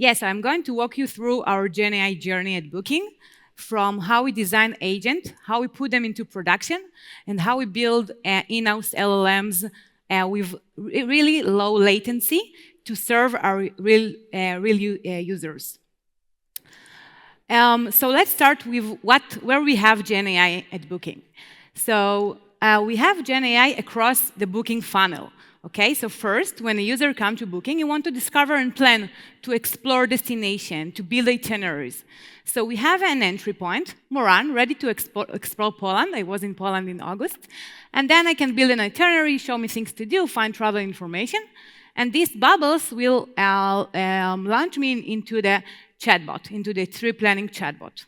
Yes, I'm going to walk you through our GenAI journey at Booking, from how we design agents, how we put them into production, and how we build in-house LLMs with really low latency to serve our real users. So let's start with where we have GenAI at Booking. So we have GenAI across the booking funnel. Okay, so first, when a user comes to Booking, you want to discover and plan, to explore destination, to build itineraries. So we have an entry point, Moran, ready to explore Poland. I was in Poland in August. And then I can build an itinerary, show me things to do, find travel information. And these bubbles will launch me into the chatbot, into the trip planning chatbot.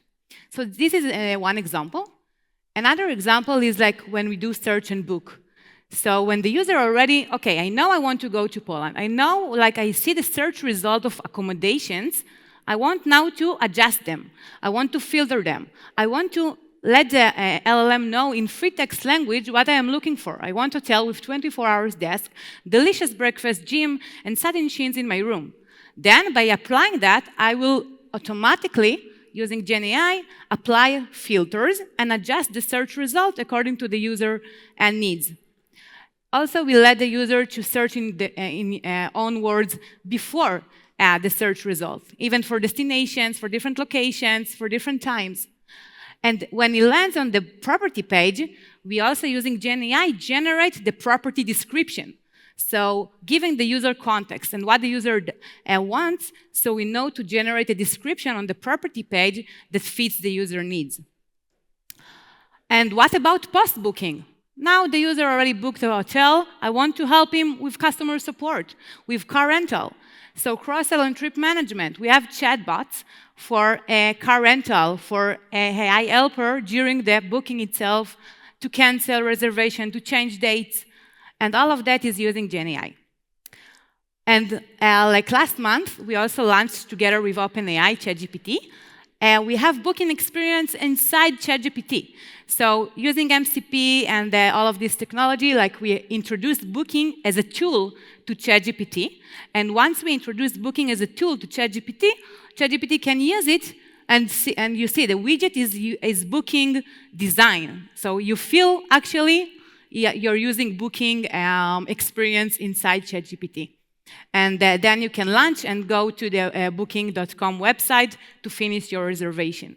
So this is one example. Another example is like when we do search and book. So when the user already, okay, I know I want to go to Poland. I know, like I see the search result of accommodations. I want now to adjust them. I want to filter them. I want to let the LLM know in free text language what I am looking for. I want to tell with 24 hours desk, delicious breakfast, gym, and satin sheets in my room. Then by applying that, I will automatically, using GenAI, apply filters and adjust the search result according to the user and needs. Also, we let the user to search in own words before the search result, even for destinations, for different locations, for different times. And when it lands on the property page, we also, using GenAI, generate the property description. So giving the user context and what the user wants, so we know to generate a description on the property page that fits the user needs. And what about post-booking? Now the user already booked a hotel. I want to help him with customer support, with car rental. So cross-sell and trip management. We have chatbots for car rental, for AI helper during the booking itself, to cancel reservation, to change dates. And all of that is using GenAI. And like last month, we also launched together with OpenAI, ChatGPT. We have booking experience inside ChatGPT. So using MCP and all of this technology, like we introduced booking as a tool to ChatGPT. And once we introduced booking as a tool to ChatGPT, ChatGPT can use it, and you see the widget is booking design. So you feel actually you're using booking experience inside ChatGPT. And then you can launch and go to the booking.com website to finish your reservation.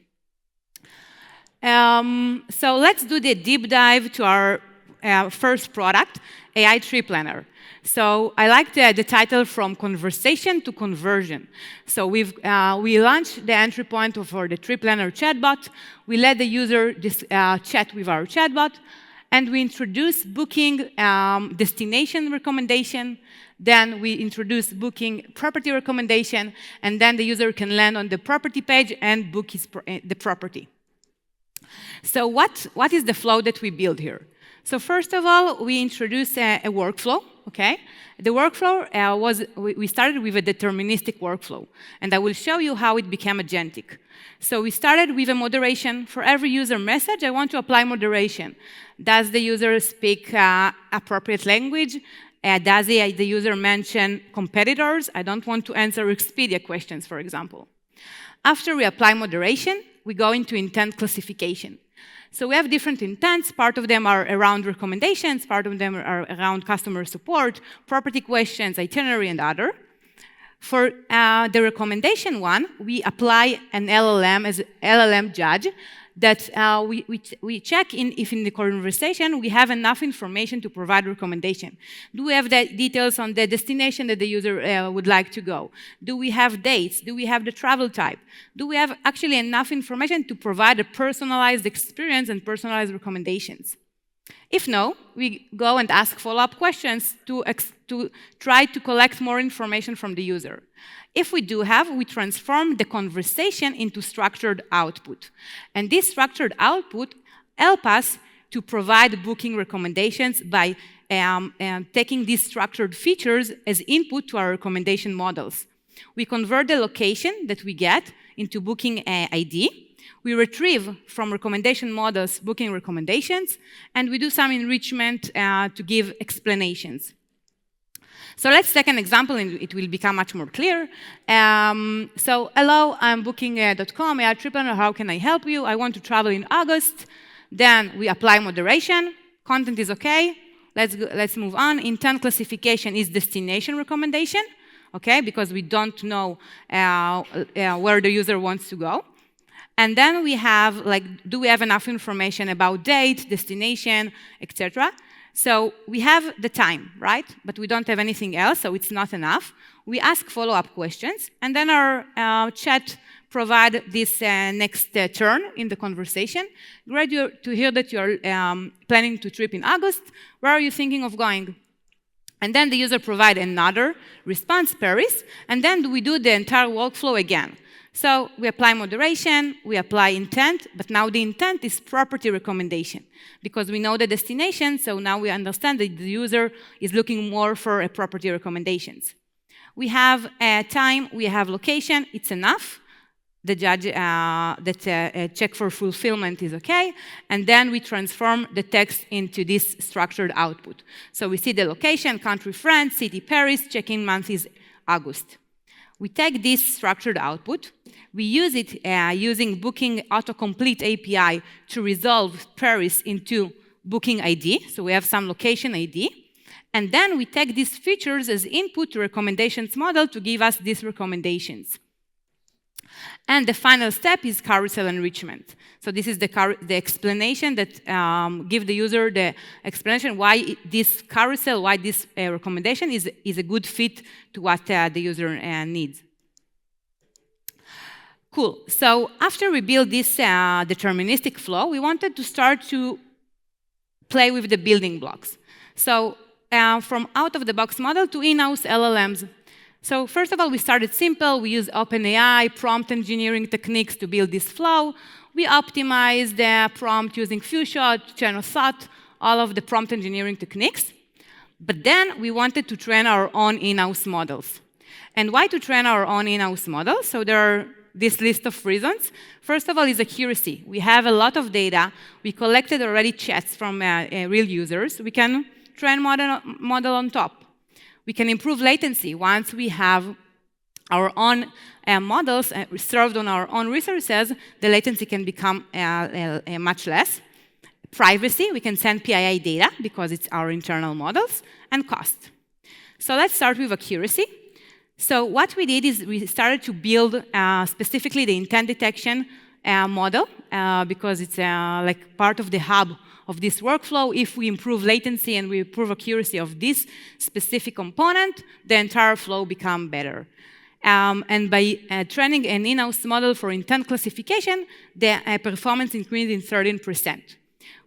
So let's do the deep dive to our first product, AI Trip Planner. So I like the title, From Conversation to Conversion. So we launched the entry point for the Trip Planner chatbot. We let the user chat with our chatbot. And we introduce booking destination recommendation. Then we introduce booking property recommendation. And then the user can land on the property page and book the property. So what is the flow that we build here? So first of all, we introduce a workflow. Okay, the workflow we started with a deterministic workflow. And I will show you how it became agentic. So we started with a moderation. For every user message, I want to apply moderation. Does the user speak appropriate language? Does the user mention competitors? I don't want to answer Expedia questions, for example. After we apply moderation, we go into intent classification. So we have different intents. Part of them are around recommendations. Part of them are around customer support, property questions, itinerary, and other. For the recommendation one, we apply an LLM as LLM judge that we check if in the conversation we have enough information to provide recommendation. Do we have the details on the destination that the user would like to go? Do we have dates? Do we have the travel type? Do we have actually enough information to provide a personalized experience and personalized recommendations? If no, we go and ask follow-up questions to try to collect more information from the user. If we do have, we transform the conversation into structured output. And this structured output helps us to provide booking recommendations by taking these structured features as input to our recommendation models. We convert the location that we get into booking ID. We retrieve from recommendation models booking recommendations, and we do some enrichment to give explanations. So let's take an example, and it will become much more clear. So, hello, I'm booking.com, AI trip planner, how can I help you? I want to travel in August. Then we apply moderation. Content is okay. Let's move on. Intent classification is destination recommendation, okay, because we don't know where the user wants to go. And then we have, like, do we have enough information about date, destination, etc.? So we have the time, right? But we don't have anything else, so it's not enough. We ask follow-up questions, and then our chat provide this next turn in the conversation. Great to hear that you're planning to trip in August. Where are you thinking of going? And then the user provide another response, Paris, and then we do the entire workflow again. So we apply moderation, we apply intent, but now the intent is property recommendation because we know the destination, so now we understand that the user is looking more for property recommendations. We have time, we have location, it's enough. The judge check for fulfillment is okay, and then we transform the text into this structured output. So we see the location, country France, city Paris, check-in month is August. We take this structured output, we use it using Booking Autocomplete API to resolve Paris into Booking ID, so we have some location ID, and then we take these features as input to recommendations model to give us these recommendations. And the final step is carousel enrichment. So this is the explanation that give the user the explanation why this carousel, why this recommendation is a good fit to what the user needs. Cool. So after we build this deterministic flow, we wanted to start to play with the building blocks. So from out-of-the-box model to in-house LLMs. So first of all, we started simple. We use OpenAI prompt engineering techniques to build this flow. We optimized the prompt using few-shot, chain of thought, all of the prompt engineering techniques. But then we wanted to train our own in-house models. And why to train our own in-house models? So there are this list of reasons. First of all is accuracy. We have a lot of data. We collected already chats from real users. We can train model on top. We can improve latency. Once we have our own models served on our own resources, the latency can become much less. Privacy, we can send PII data because it's our internal models, and cost. So let's start with accuracy. So what we did is we started to build specifically the intent detection model because it's like part of the hub of this workflow. If we improve latency and we improve accuracy of this specific component, the entire flow becomes better. And by training an in-house model for intent classification, the performance increased in 13%.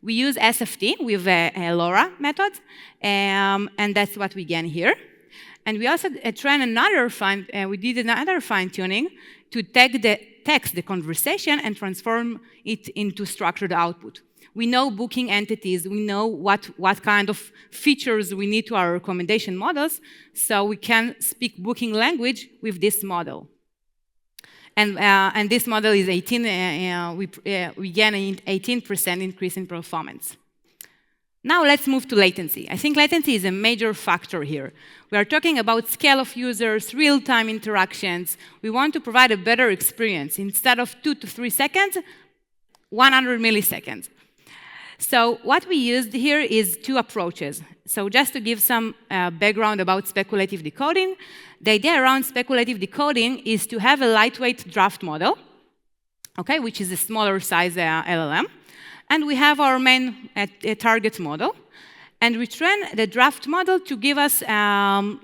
We use SFT with a LoRa method, and that's what we gain here. And we also trained we did another fine-tuning to take the text, the conversation, and transform it into structured output. We know booking entities, we know what kind of features we need to our recommendation models, so we can speak booking language with this model. And this model is 18, we gain an 18% increase in performance. Now let's move to latency. I think latency is a major factor here. We are talking about scale of users, real-time interactions. We want to provide a better experience. Instead of 2 to 3 seconds, 100 milliseconds. So what we used here is two approaches. So just to give some background about speculative decoding, the idea around speculative decoding is to have a lightweight draft model, okay, which is a smaller size LLM. And we have our main target model. And we train the draft model to give us a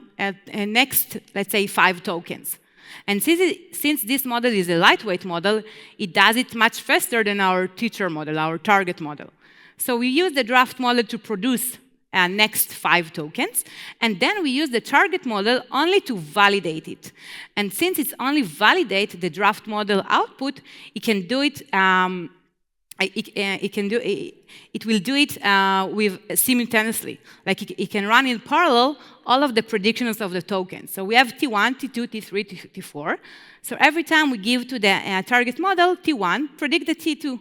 next, let's say, 5 tokens. And since this model is a lightweight model, it does it much faster than our teacher model, our target model. So we use the draft model to produce next 5 tokens, and then we use the target model only to validate it. And since it's only validate the draft model output, it can do it. It will do it with simultaneously. Like it can run in parallel all of the predictions of the tokens. So we have T1, T2, T3, T4. So every time we give to the target model T1, predict the T2.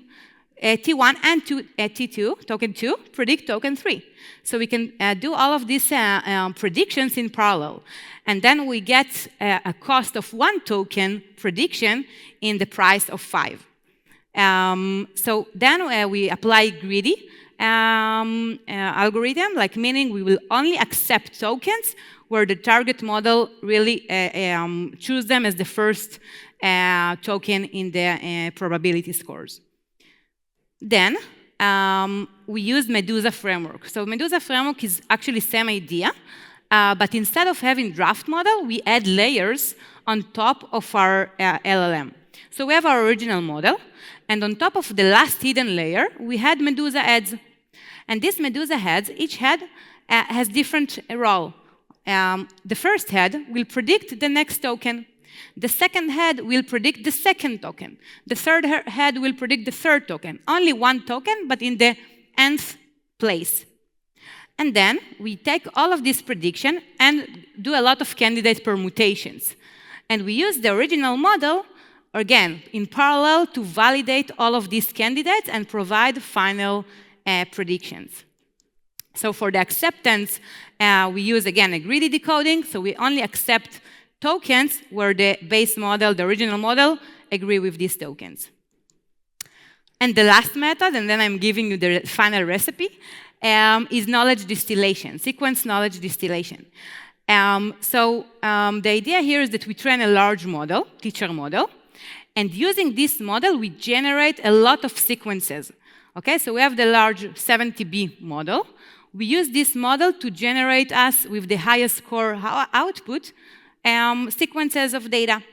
T1 and T2, token 2, predict token 3. So we can do all of these predictions in parallel. And then we get a cost of 1 token prediction in the price of 5. So then we apply greedy algorithm, like meaning we will only accept tokens where the target model really choose them as the first token in the probability scores. Then we use Medusa framework. So Medusa framework is actually same idea, but instead of having draft model, we add layers on top of our LLM. So we have our original model, and on top of the last hidden layer, we had Medusa heads. And these Medusa heads, each head has different role. The first head will predict the next token. The second head will predict the second token. The third head will predict the third token. Only 1 token, but in the nth place. And then we take all of this prediction and do a lot of candidate permutations. And we use the original model, again, in parallel to validate all of these candidates and provide final predictions. So for the acceptance, we use, again, a greedy decoding. So we only accept tokens where the base model, the original model, agree with these tokens. And the last method, and then I'm giving you the final recipe, is knowledge distillation, sequence knowledge distillation. The idea here is that we train a large model, teacher model, and using this model, we generate a lot of sequences. Okay, so we have the large 70B model. We use this model to generate us with the highest score output sequences of data.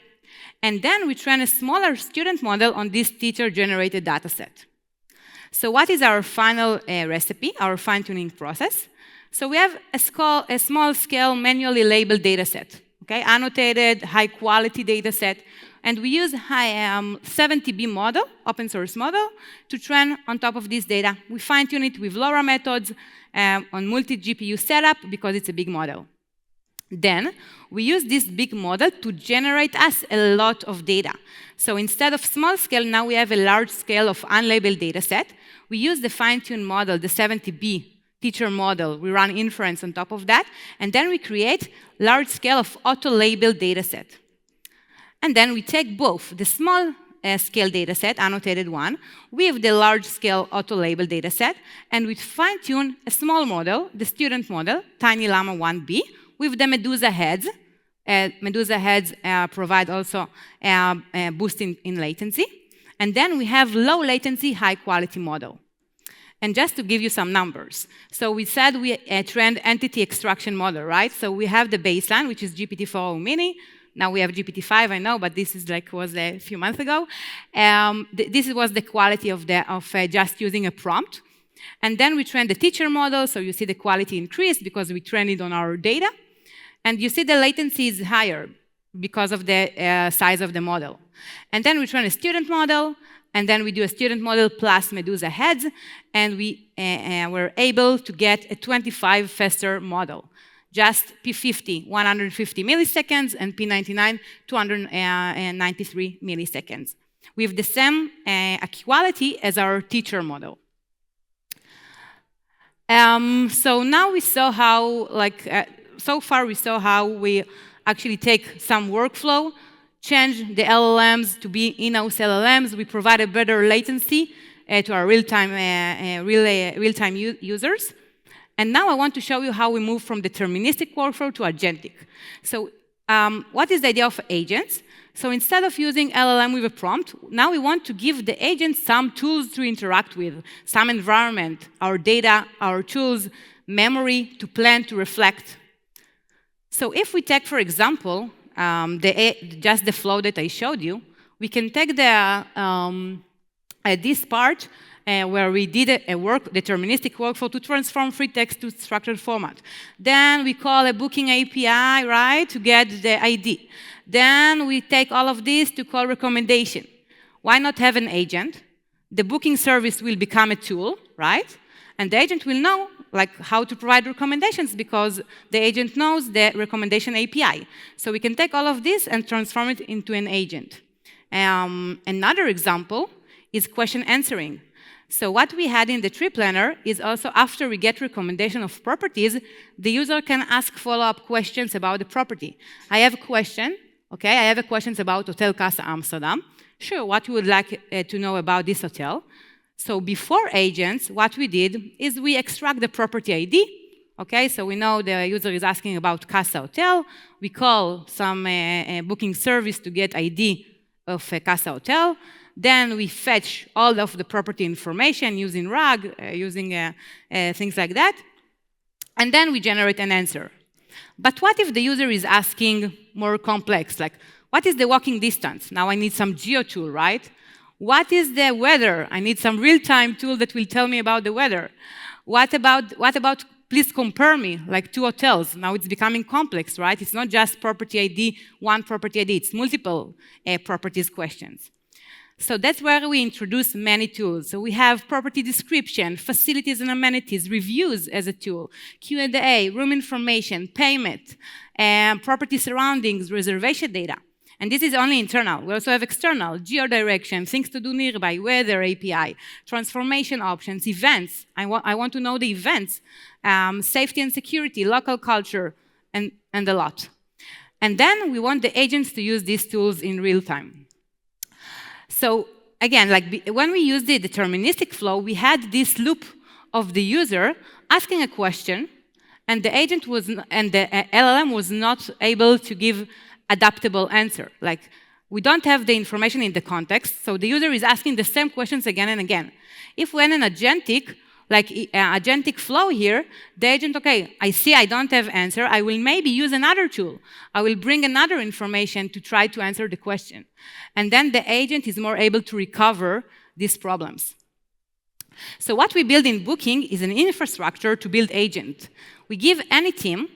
And then we train a smaller student model on this teacher-generated dataset. So what is our final recipe, our fine-tuning process? So we have a small-scale, manually labeled dataset, okay, annotated, high-quality dataset, and we use 70B model, open source model, to train on top of this data. We fine-tune it with LoRa methods on multi-GPU setup because it's a big model. Then we use this big model to generate us a lot of data. So instead of small scale, now we have a large scale of unlabeled data set. We use the fine-tuned model, the 70B teacher model. We run inference on top of that. And then we create large scale of auto-labeled data set. And then we take both the small scale data set, annotated one, with the large scale auto-labeled data set, and we fine-tune a small model, the student model, Tiny Llama 1B, with the Medusa heads. Medusa heads provide also a boost in latency. And then we have low latency, high quality model. And just to give you some numbers. So we said we trained entity extraction model, right? So we have the baseline, which is GPT-4o mini. Now we have GPT-5, I know, but this is was a few months ago. This was the quality of just using a prompt. And then we trained the teacher model, so you see the quality increased because we trained it on our data. And you see the latency is higher because of the size of the model. And then we train a student model, and then we do a student model plus Medusa heads, and we were able to get a 25 faster model. Just P50, 150 milliseconds, and P99, 293 milliseconds, with the same quality as our teacher model. So now we saw how, so far we saw how we actually take some workflow, change the LLMs to be in-house LLMs. We provide a better latency to our real-time users. And now I want to show you how we move from deterministic workflow to agentic. So what is the idea of agents? So instead of using LLM with a prompt, now we want to give the agent some tools to interact with, some environment, our data, our tools, memory to plan, to reflect. So if we take, for example, just the flow that I showed you, we can take this part where we did a deterministic workflow to transform free text to structured format. Then we call a booking API, right, to get the ID. Then we take all of this to call recommendation. Why not have an agent? The booking service will become a tool, right? And the agent will know how to provide recommendations because the agent knows the recommendation API. So we can take all of this and transform it into an agent. Another example is question answering. So what we had in the trip planner is also after we get recommendation of properties, the user can ask follow-up questions about the property. I have a question, okay? I have a questions about Hotel Casa Amsterdam. Sure, what you would like to know about this hotel? So before agents, what we did is we extract the property ID. Okay, so we know the user is asking about Casa Hotel. We call some booking service to get ID of Casa Hotel. Then we fetch all of the property information using RAG, using things like that. And then we generate an answer. But what if the user is asking more complex, like, what is the walking distance? Now I need some geo tool, right? What is the weather? I need some real-time tool that will tell me about the weather. What about please compare me, like 2 hotels? Now it's becoming complex, right? It's not just property ID, one property ID, it's multiple properties questions. So that's where we introduce many tools. So we have property description, facilities and amenities, reviews as a tool, Q&A, room information, payment, property surroundings, reservation data. And this is only internal. We also have external, geo-direction, things to do nearby, weather API, transformation options, events. I want to know the events, safety and security, local culture, and a lot. And then we want the agents to use these tools in real time. So again, like when we use the deterministic flow, we had this loop of the user asking a question, and the agent and the LLM was not able to give adaptable answer. Like, we don't have the information in the context, so the user is asking the same questions again and again. If we're in an agentic, like agentic flow here, the agent, okay, I see I don't have answer, I will maybe use another tool. I will bring another information to try to answer the question. And then the agent is more able to recover these problems. So what we build in Booking is an infrastructure to build agent. We give any team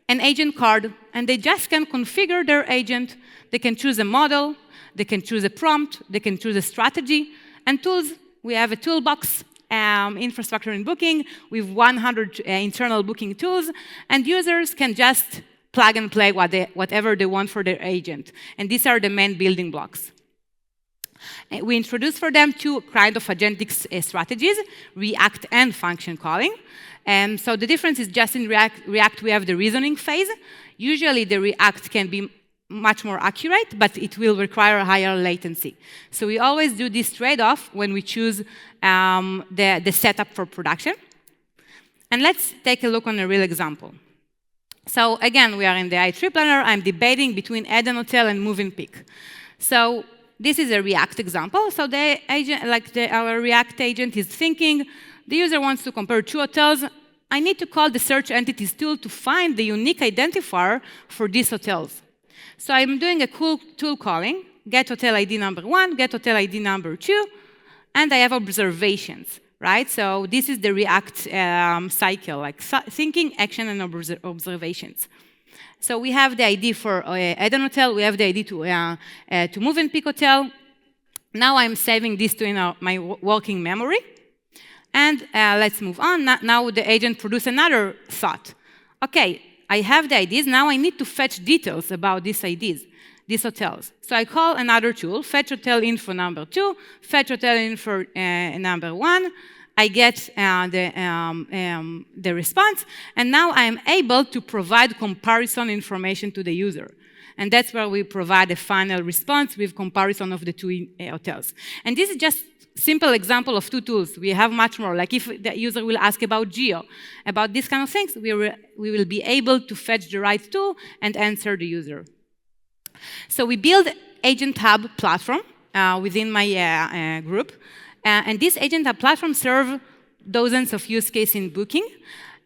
an agent card, and they just can configure their agent. They can choose a model, they can choose a prompt, they can choose a strategy, and tools. We have a toolbox infrastructure in Booking with 100 internal booking tools, and users can just plug and play whatever they want for their agent. And these are the main building blocks. We introduced for them 2 kind of agentic strategies, React and function calling. So the difference is just in React we have the reasoning phase. Usually the React can be much more accurate, but it will require a higher latency. So we always do this trade-off when we choose the setup for production. And let's take a look on a real example. So again, we are in the AI trip planner. I'm debating between Add an Hotel and Movenpick. So this is a React example. So the agent, our React agent is thinking, the user wants to compare 2 hotels. I need to call the search entities tool to find the unique identifier for these hotels. So I'm doing a cool tool calling, get hotel ID number 1, get hotel ID number 2, and I have observations, right? So this is the React cycle, like thinking, action, and observations. So we have the ID for Add an Hotel, we have the ID to Movenpick Hotel. Now I'm saving this to my working memory. And let's move on. Now the agent produces another thought. Okay, I have the IDs, now I need to fetch details about these IDs, these hotels. So I call another tool, fetch hotel info number 2, fetch hotel info number 1, I get the response, and now I am able to provide comparison information to the user. And that's where we provide a final response with comparison of the 2 hotels. And this is just simple example of 2 tools. We have much more. Like if the user will ask about geo, about these kind of things, we will be able to fetch the right tool and answer the user. So we build Agent Hub platform within my group. And this Agent Hub platform serves dozens of use cases in Booking.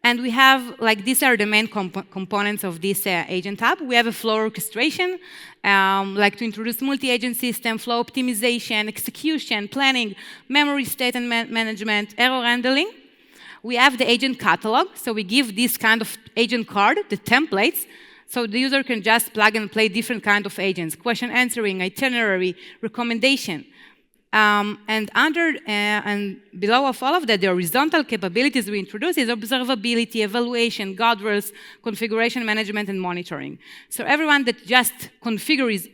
And we have, like, these are the main components of this Agent Hub. We have a flow orchestration, like to introduce multi-agent system, flow optimization, execution, planning, memory state and management, error handling. We have the agent catalog, so we give this kind of agent card, the templates, so the user can just plug and play different kind of agents, question answering, itinerary, recommendation. And below of all of that, the horizontal capabilities we introduce is observability, evaluation, guardrails, configuration management, and monitoring. So everyone that just configures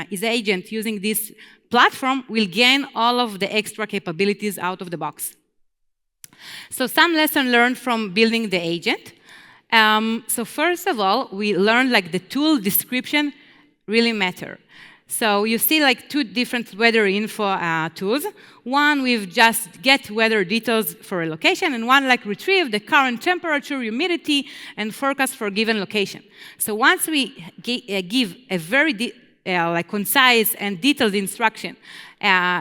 his agent using this platform will gain all of the extra capabilities out of the box. So some lesson learned from building the agent. So first of all, we learned like the tool description really matter. So you see like two different weather info tools. One with just get weather details for a location, and one like retrieve the current temperature, humidity, and forecast for a given location. So once we give a very like concise and detailed instruction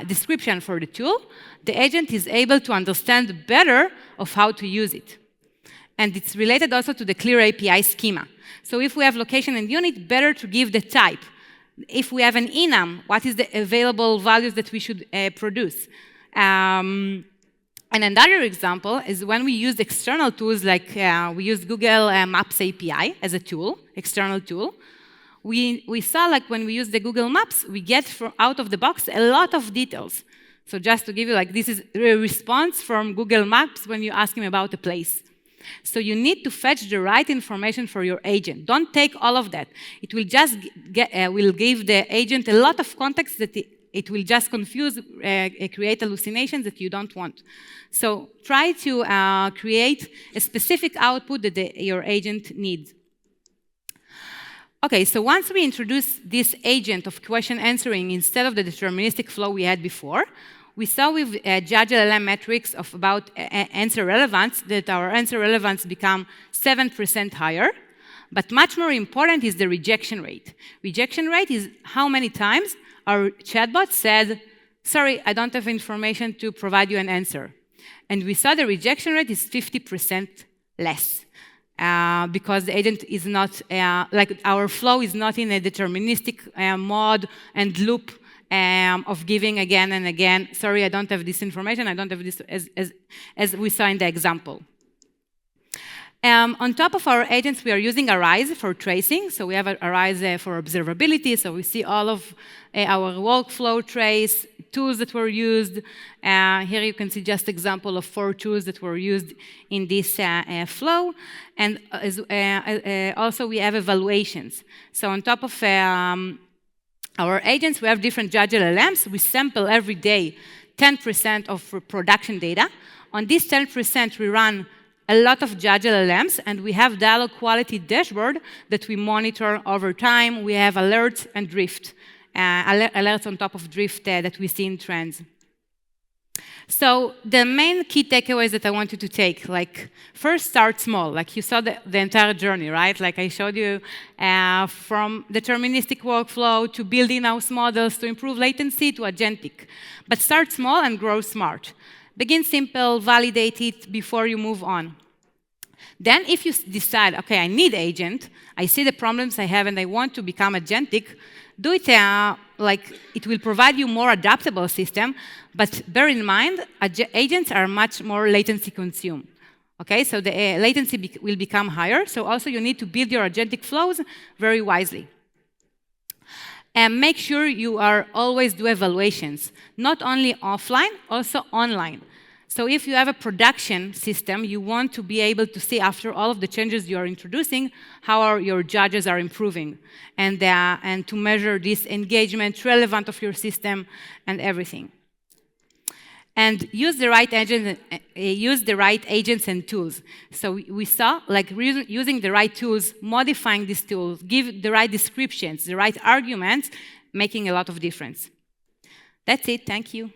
description for the tool, the agent is able to understand better of how to use it. And it's related also to the clear API schema. So if we have location and unit, better to give the type. If we have an enum, what is the available values that we should produce? And another example is when we use external tools, like we use Google Maps API as a tool, external tool. We saw like when we use the Google Maps, we get out of the box a lot of details. So just to give you like, this is a response from Google Maps when you ask him about a place. So you need to fetch the right information for your agent. Don't take all of that. It will just will give the agent a lot of context that it will just confuse, create hallucinations that you don't want. So try to create a specific output that your agent needs. Okay, so once we introduce this agent of question answering instead of the deterministic flow we had before, we saw with judge LLM metrics of about answer relevance that our answer relevance become 7% higher. But much more important is the rejection rate. Rejection rate is how many times our chatbot said, sorry, I don't have information to provide you an answer. And we saw the rejection rate is 50% less. Because the agent is not, like our flow is not in a deterministic mode and loop of giving again and again, sorry, I don't have this information, I don't have this, as we saw in the example. On top of our agents, we are using Arise for tracing. So we have Arise for observability. So we see all of our workflow trace, tools that were used. Here you can see just example of 4 tools that were used in this flow. And also we have evaluations. So on top of our agents, we have different judge LLMs. We sample every day 10% of production data. On this 10%, we run a lot of judge LLMs, and we have dialogue quality dashboard that we monitor over time. We have alerts and drift, alerts on top of drift that we see in trends. So the main key takeaways that I want you to take, like first start small, like you saw the entire journey, right? Like I showed you from deterministic workflow to building house models to improve latency to agentic. But start small and grow smart. Begin simple, validate it before you move on. Then if you decide, okay, I need agent, I see the problems I have and I want to become agentic, do it like it will provide you more adaptable system, but bear in mind, agents are much more latency consumed. Okay, so the latency will become higher, so also you need to build your agentic flows very wisely. And make sure you are always do evaluations, not only offline, also online. So if you have a production system, you want to be able to see after all of the changes you are introducing, how your judges are improving, and to measure this engagement, relevant of your system, and everything. And use the right agents and tools. So we saw like using the right tools, modifying these tools, give the right descriptions, the right arguments, making a lot of difference. That's it. Thank you.